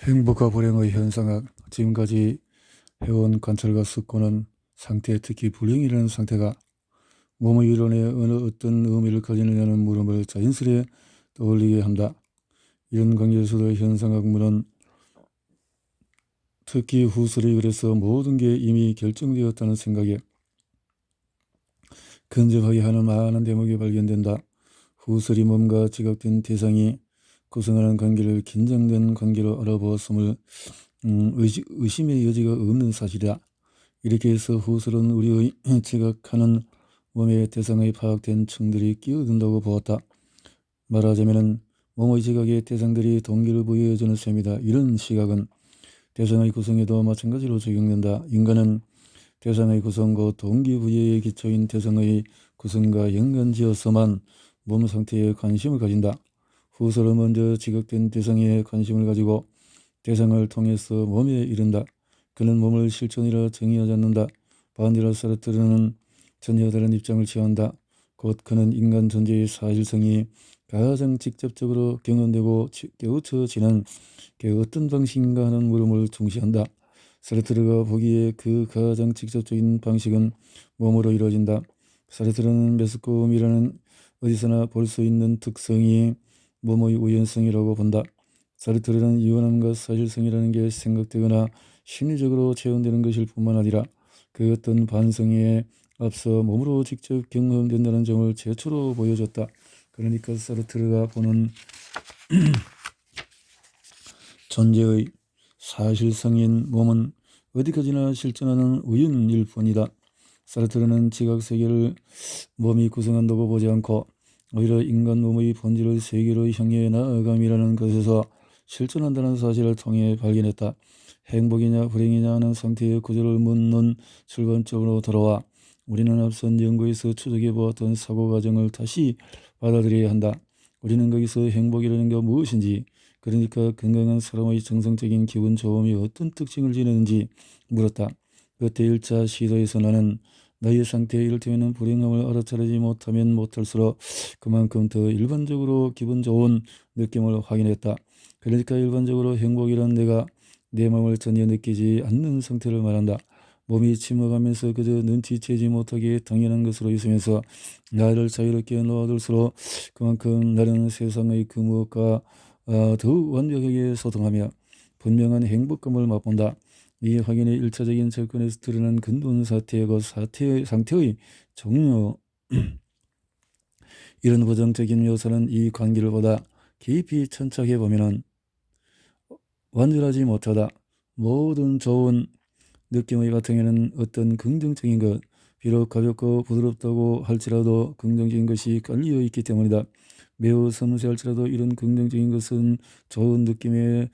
행복과 불행의 현상학. 지금까지 해온 관찰과 습관은 상태, 특히 불행이라는 상태가 몸의 이론에 어느 어떤 의미를 가지느냐는 물음을 자연스레 떠올리게 한다. 이런 관계에서도 현상학문은 특히 후설이 그래서 모든 게 이미 결정되었다는 생각에 근접하게 하는 많은 대목이 발견된다. 후설이 몸과 지각된 대상이 구성하는 관계를 긴장된 관계로 알아보았음을 의심의 여지가 없는 사실이다. 이렇게 해서 후설은 우리의 지각하는 몸의 대상의 파악된 층들이 끼어든다고 보았다. 말하자면 몸의 지각의 대상들이 동기를 부여해주는 셈이다. 이런 시각은 대상의 구성에도 마찬가지로 적용된다. 인간은 대상의 구성과 동기부여의 기초인 대상의 구성과 연관지어서만 몸 상태에 관심을 가진다. 후설은 먼저 지각된 대상에 관심을 가지고 대상을 통해서 몸에 이른다. 그는 몸을 실존이라 정의하지 않는다. 반대로 사르트르는 전혀 다른 입장을 취한다. 곧 그는 인간 존재의 사실성이 가장 직접적으로 경험되고 깨우쳐지는 그 어떤 방식인가 하는 물음을 중시한다. 사르트르가 보기에 그 가장 직접적인 방식은 몸으로 이루어진다. 사르트르는 메스꺼움이라는 어디서나 볼 수 있는 특성이 몸의 우연성이라고 본다. 사르트르는 유연함과 사실성이라는 게 생각되거나 심리적으로 체험되는 것일 뿐만 아니라 그 어떤 반성에 앞서 몸으로 직접 경험된다는 점을 최초로 보여줬다. 그러니까 사르트르가 보는 존재의 사실성인 몸은 어디까지나 실존하는 우연일 뿐이다. 사르트르는 지각세계를 몸이 구성한다고 보지 않고 오히려 인간 몸의 본질을 세계로 향해 나아감이라는 것에서 실존한다는 사실을 통해 발견했다. 행복이냐 불행이냐 하는 상태의 구조를 묻는 출발점으로 돌아와 우리는 앞선 연구에서 추적해 보았던 사고 과정을 다시 받아들여야 한다. 우리는 거기서 행복이라는 게 무엇인지, 그러니까 건강한 사람의 정상적인 기분 좋음이 어떤 특징을 지니는지 물었다. 그때 1차 시도에서 나는 너의 상태, 이를테면 불행함을 알아차리지 못하면 못할수록 그만큼 더 일반적으로 기분 좋은 느낌을 확인했다. 그러니까 일반적으로 행복이란 내가 내 마음을 전혀 느끼지 않는 상태를 말한다. 몸이 침묵하면서 그저 눈치채지 못하게 당연한 것으로 있으면서 나를 자유롭게 놓아둘수록 그만큼 나는 세상의 그 무엇과 더욱 완벽하게 소통하며 분명한 행복감을 맛본다. 이 확인의 1차적인 접근에서 드러난 근본 사태의 상태의 종류 이런 부정적인 요소는 이 관계를 보다 깊이 천착해 보면은 완전하지 못하다. 모든 좋은 느낌의 바탕에는 어떤 긍정적인 것, 비록 가볍고 부드럽다고 할지라도 긍정적인 것이 깔려 있기 때문이다. 매우 섬세할지라도 이런 긍정적인 것은 좋은 느낌에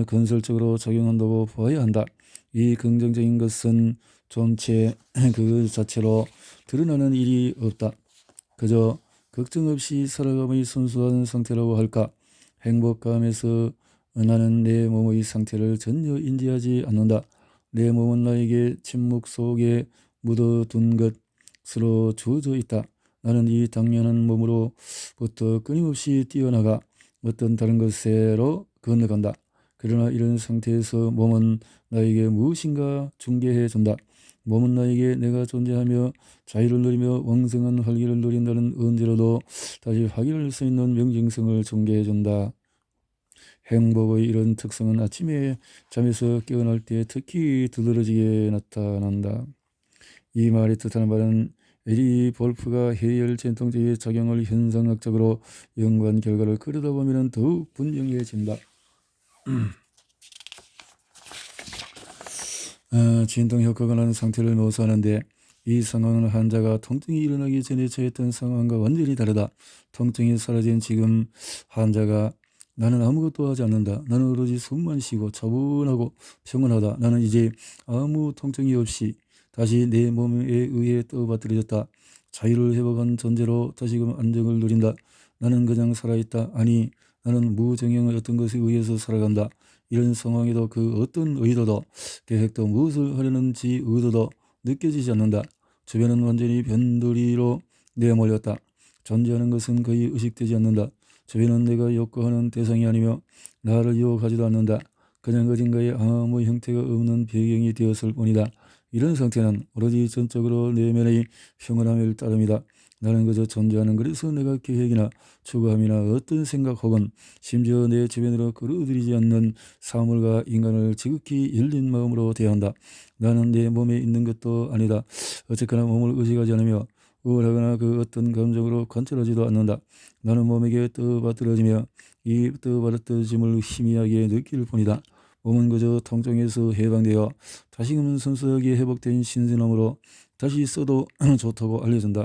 건설적으로 작용한다고 보아야 한다. 이 긍정적인 것은 존재 그 자체로 드러나는 일이 없다. 그저 걱정 없이 살아감의 순수한 상태라고 할까. 행복감에서 나는 내 몸의 상태를 전혀 인지하지 않는다. 내 몸은 나에게 침묵 속에 묻어둔 것으로 주어져 있다. 나는 이 당연한 몸으로부터 끊임없이 뛰어나가 어떤 다른 것으로 건너간다. 그러나 이런 상태에서 몸은 나에게 무엇인가 중개해 준다. 몸은 나에게 내가 존재하며 자유를 누리며 왕성한 활기를 누린다는 언제라도 다시 확인할 수 있는 명징성을 중개해 준다. 행복의 이런 특성은 아침에 잠에서 깨어날 때 특히 두드러지게 나타난다. 이 말이 뜻하는 바는 에리 볼프가 해열 전통제의 작용을 현상학적으로 연구한 결과를 그러다 보면 더욱 분명해진다. 진동 효과가 나는 상태를 묘사하는데 이 상황은 환자가 통증이 일어나기 전에 처했던 상황과 완전히 다르다. 통증이 사라진 지금 환자가 나는 아무것도 하지 않는다. 나는 오로지 숨만 쉬고 차분하고 평온하다. 나는 이제 아무 통증이 없이 다시 내 몸에 의해 떠받들어졌다. 자유를 회복한 존재로 다시금 안정을 누린다. 나는 그냥 살아있다. 아니, 나는 무정형의 어떤 것에 의해서 살아간다. 이런 상황에도 그 어떤 의도도 계획도 무엇을 하려는지 의도도 느껴지지 않는다. 주변은 완전히 변두리로 내몰렸다. 존재하는 것은 거의 의식되지 않는다. 주변은 내가 욕구하는 대상이 아니며 나를 유혹하지도 않는다. 그냥 어딘가에 아무 형태가 없는 배경이 되었을 뿐이다. 이런 상태는 오로지 전적으로 내면의 평온함일 따름이다. 나는 그저 존재하는, 그래서 내가 계획이나 추구함이나 어떤 생각 혹은 심지어 내 주변으로 끌어들이지 않는 사물과 인간을 지극히 열린 마음으로 대한다. 나는 내 몸에 있는 것도 아니다. 어쨌거나 몸을 의식하지 않으며 우울하거나 그 어떤 감정으로 관찰하지도 않는다. 나는 몸에게 떠받들어지며 이 떠받들어짐을 희미하게 느낄 뿐이다. 몸은 그저 통증에서 해방되어 다시금 순수하게 회복된 신선함으로 다시 써도 좋다고 알려준다.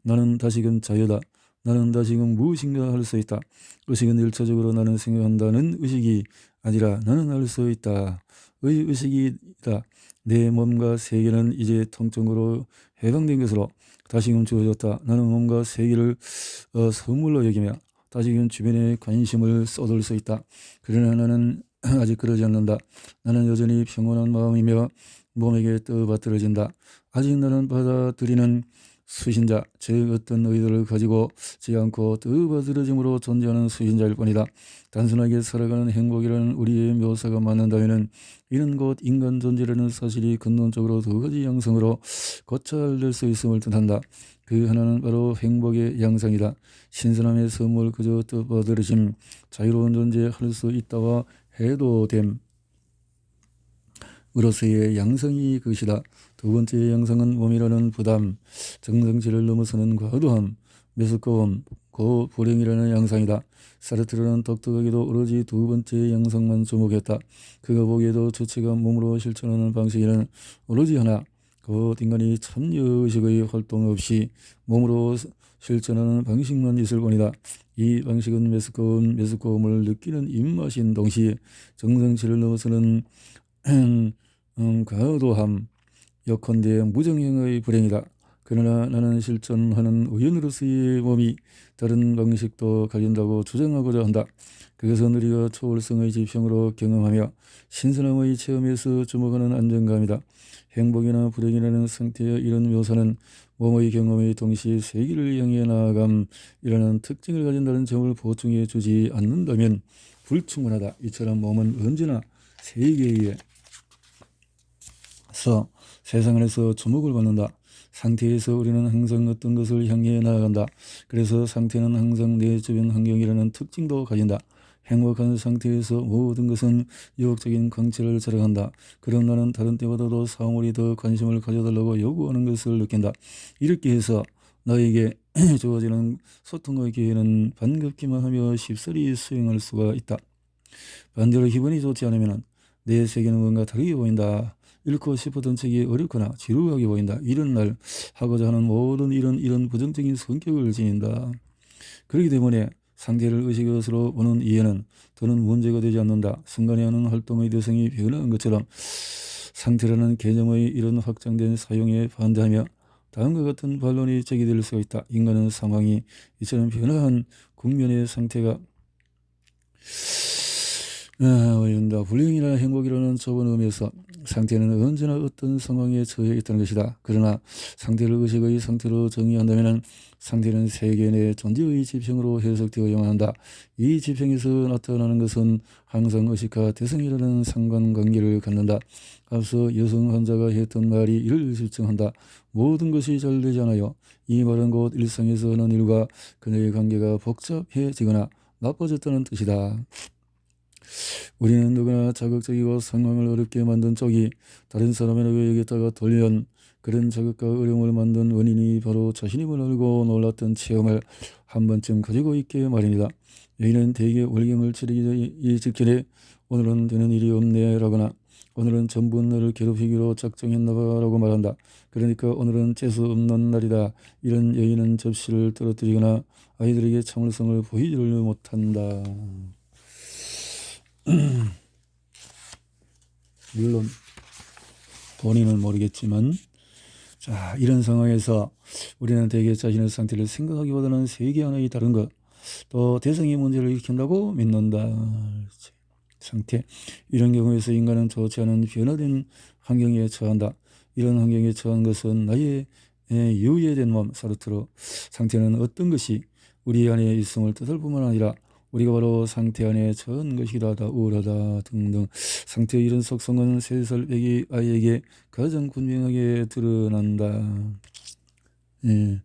나는 다시금 자유다. 나는 다시금 무엇인가 할 수 있다. 의식은 일차적으로 나는 생각한다는 의식이 아니라 나는 할 수 있다. 의식이다. 내 몸과 세계는 이제 통증으로 해방된 것으로 다시금 주어졌다. 나는 몸과 세계를 선물로 여기며 다시금 주변에 관심을 쏟을 수 있다. 그러나 나는 아직 그러지 않는다. 나는 여전히 평온한 마음이며 몸에게 떠받들어진다. 아직 나는 받아들이는 수신자, 즉 어떤 의도를 가지고지 않고 떠받들어짐으로 존재하는 수신자일 뿐이다. 단순하게 살아가는 행복이라는 우리의 묘사가 맞는다면 이는 곧 인간 존재라는 사실이 근본적으로 두 가지 양성으로 고찰될 수 있음을 뜻한다. 그 하나는 바로 행복의 양상이다. 신선함의 선물, 그저 떠받들어짐, 자유로운 존재할 수 있다와 해도됨 으로서의 양성이 그것이다. 두 번째 양성은 몸이라는 부담, 정성질을 넘어서는 과도함, 메스꺼움, 고불행이라는 양상이다. 사르트르는 독특하게도 오로지 두 번째 양성만 주목했다. 그가 보기에도 주체가 몸으로 실천하는 방식에는 오로지 하나, 곧 인간이 참여의식의 활동 없이 몸으로 실천하는 방식만 있을 뿐이다. 이 방식은 메스꺼움을 느끼는 입맛인 동시에 정성질을 넘어서는 과도함, 예컨대 무정행의 불행이다. 그러나 나는 실천하는 의원으로서의 몸이 다른 방식도 가진다고 주장하고자 한다. 그것은 우리가 초월성의 지평으로 경험하며 신선함의 체험에서 주목하는 안정감이다. 행복이나 불행이라는 상태의 이런 묘사는 몸의 경험의 동시에 세계를 향해 나아감이라는 특징을 가진다는 점을 보충해 주지 않는다면 불충분하다. 이처럼 몸은 언제나 세계에 세상 안에서 주목을 받는다. 상태에서 우리는 항상 어떤 것을 향해 나아간다. 그래서 상태는 항상 내 주변 환경이라는 특징도 가진다. 행복한 상태에서 모든 것은 유혹적인 광채를 자랑한다. 그럼 나는 다른 때보다도 사물이 더 관심을 가져달라고 요구하는 것을 느낀다. 이렇게 해서 나에게 주어지는 소통의 기회는 반갑기만 하며 쉽사리 수행할 수가 있다. 반대로 기분이 좋지 않으면 내 세계는 뭔가 다르게 보인다. 읽고 싶었던 책이 어렵거나 지루하게 보인다. 이런 날 하고자 하는 모든 이런 부정적인 성격을 지닌다. 그렇기 때문에 상태를 의식의 것으로 보는 이해는 더는 문제가 되지 않는다. 순간에 하는 활동의 대상이 변화한 것처럼 상태라는 개념의 이런 확장된 사용에 반대하며 다음과 같은 반론이 제기될 수가 있다. 인간은 상황이 이처럼 변화한 국면의 상태가 원인다. 불행이나 행복이라는 좁은 의미에서 상태는 언제나 어떤 상황에 처해 있다는 것이다. 그러나 상태를 의식의 상태로 정의한다면 상태는 세계 내 존재의 지평으로 해석되어야만 한다. 이 지평에서 나타나는 것은 항상 의식과 대상이라는 상관관계를 갖는다. 앞서 여성 환자가 했던 말이 이를 실증한다. 모든 것이 잘 되지 않아요. 이 말은 곧 일상에서 하는 일과 그녀의 관계가 복잡해지거나 나빠졌다는 뜻이다. 우리는 누구나 자극적이고 상황을 어렵게 만든 쪽이 다른 사람에게 여기다가 돌면 그런 자극과 어려움을 만든 원인이 바로 자신임을 알고 놀랐던 체험을 한 번쯤 가지고 있게 마련이다. 여인은 대개 월경을 치르기 직전에 오늘은 되는 일이 없네 라거나 오늘은 전부 너를 괴롭히기로 작정했나 봐 라고 말한다. 그러니까 오늘은 재수 없는 날이다. 이런 여인은 접시를 떨어뜨리거나 아이들에게 참을성을 보이지를 못한다. 물론 본인은 모르겠지만 자, 이런 상황에서 우리는 대개 자신의 상태를 생각하기보다는 세계 하나의 다른 것, 또 대상의 문제를 일으킨다고 믿는다. 상태. 이런 경우에서 인간은 좋지 않은 변화된 환경에 처한다. 이런 환경에 처한 것은 나의 유예된 몸, 사르트르. 상태는 어떤 것이 우리 안에 있음을 뜻할 뿐만 아니라 우리가 바로 상태 안에 처한 것이다, 우울하다 등등. 상태의 이런 속성은 3살 애기 아이에게 가장 분명하게 드러난다. 예.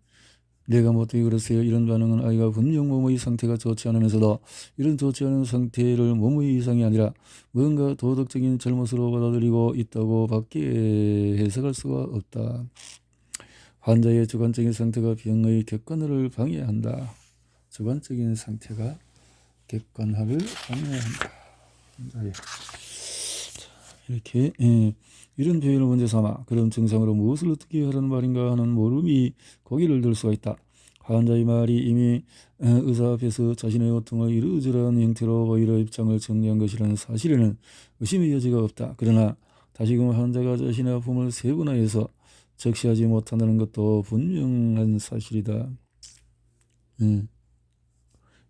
내가 뭐 어떻게 그러세요? 이런 반응은 아이가 분명 몸의 상태가 좋지 않으면서도 이런 좋지 않은 상태를 몸의 이상이 아니라 뭔가 도덕적인 잘못으로 받아들이고 있다고 밖에 해석할 수가 없다. 환자의 주관적인 상태가 병의 객관화를 방해한다. 주관적인 상태가 객관화를 방해한다. 환자의. 이렇게 이런 표현을 문제 삼아 그런 증상으로 무엇을 어떻게 하라는 말인가 하는 물음이 고개를 들 수가 있다. 환자의 말이 이미 의사 앞에서 자신의 고통을 이러저러한 형태로 보이려 입장을 정리한 것이라는 사실에는 의심의 여지가 없다. 그러나 다시금 환자가 자신의 아픔을 세분화해서 적시하지 못한다는 것도 분명한 사실이다.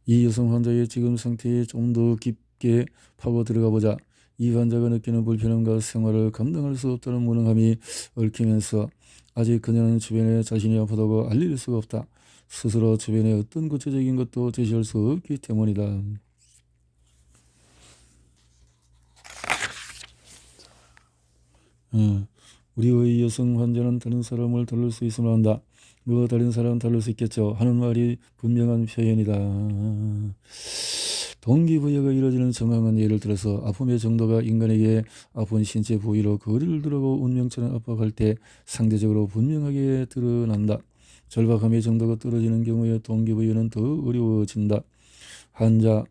이 여성 환자의 지금 상태에 좀 더 깊게 파고 들어가 보자. 이 환자가 느끼는 불편함과 생활을 감당할 수 없다는 무능함이 얽히면서 아직 그녀는 주변에 자신이 아프다고 알릴 수가 없다. 스스로 주변에 어떤 구체적인 것도 제시할 수 없기 때문이다. 우리의 여성 환자는 다른 사람을 다룰 수 있으면 한다. 뭐 다른 사람 다룰 수 있겠죠 하는 말이 분명한 표현이다. 동기부여가 이루어지는 정황은 예를 들어서 아픔의 정도가 인간에게 아픈 신체 부위로 거리를 두르고 운명처럼 압박할 때 상대적으로 분명하게 드러난다. 절박함의 정도가 떨어지는 경우에 동기부여는 더 어려워진다. 환자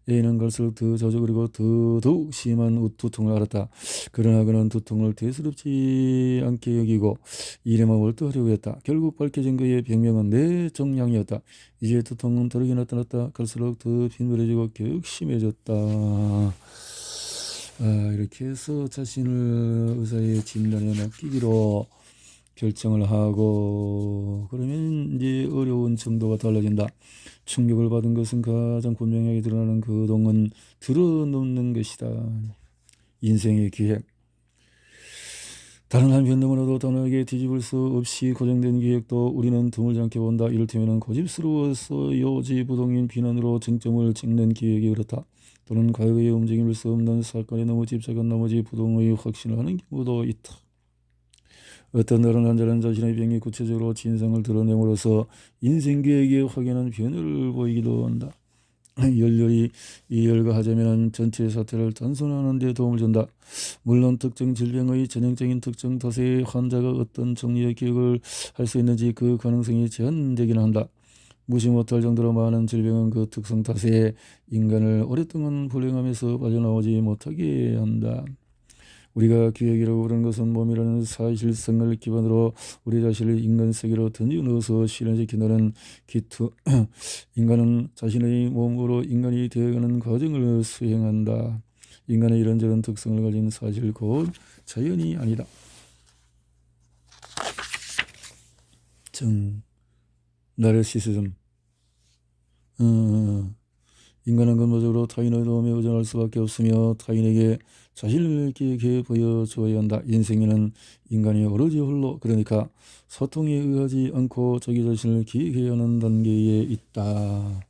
A는 갈수록 더 자주 그리고 더더욱 심한 두통을 앓았다. 그러나 그는 두통을 대수롭지 않게 여기고 일에만 몰두하려고 했다. 결국 밝혀진 그의 병명은 뇌종양이었다. 이제 두통은 다르게 나타났다. 갈수록 더 빈번해지고 격심해졌다. 이렇게 해서 자신을 의사의 진단에 맡기기로 결정을 하고 그러면 이제 어려운 정도가 달라진다. 충격을 받은 것은 가장 분명하게 드러나는 그동안 드러놓는 것이다. 인생의 기획. 다른 한편 너무나도 단호하게 뒤집을 수 없이 고정된 기획도 우리는 드물지 않게 본다. 이를테면 고집스러워서 요지부동인 비난으로 쟁점을 찍는 기획이 그렇다. 또는 과거에 움직임을 수 없는 사건에 너무 집착한 나머지 부동의 확신을 하는 경우도 있다. 어떤 다른 환자는 자신의 병이 구체적으로 진상을 드러냄으로써 인생계획에 확연한 변화를 보이기도 한다. 열렬히 이열가하자면 전체 사태를 단순화하는 데 도움을 준다. 물론 특정 질병의 전형적인 특정 탓에 환자가 어떤 정리의 기억을 할 수 있는지 그 가능성이 제한되기는 한다. 무시 못할 정도로 많은 질병은 그 특성 탓에 인간을 오랫동안 불행함에서 빠져나오지 못하게 한다. 우리가 기획이라고 부르는 것은 몸이라는 사실성을 기반으로 우리 자신을 인간 세계로 던져 넣어서 실현시킨다는 기투. 인간은 자신의 몸으로 인간이 되어가는 과정을 수행한다. 인간의 이런저런 특성을 가진 사실 곧 자연이 아니다. 나르시시즘. 인간은 근본적으로 타인의 도움에 의존할 수밖에 없으며 타인에게 자신을 기획해 보여주어야 한다. 인생에는 인간이 오로지 홀로 그러니까 소통에 의하지 않고 자기 자신을 기획해야 하는 단계에 있다.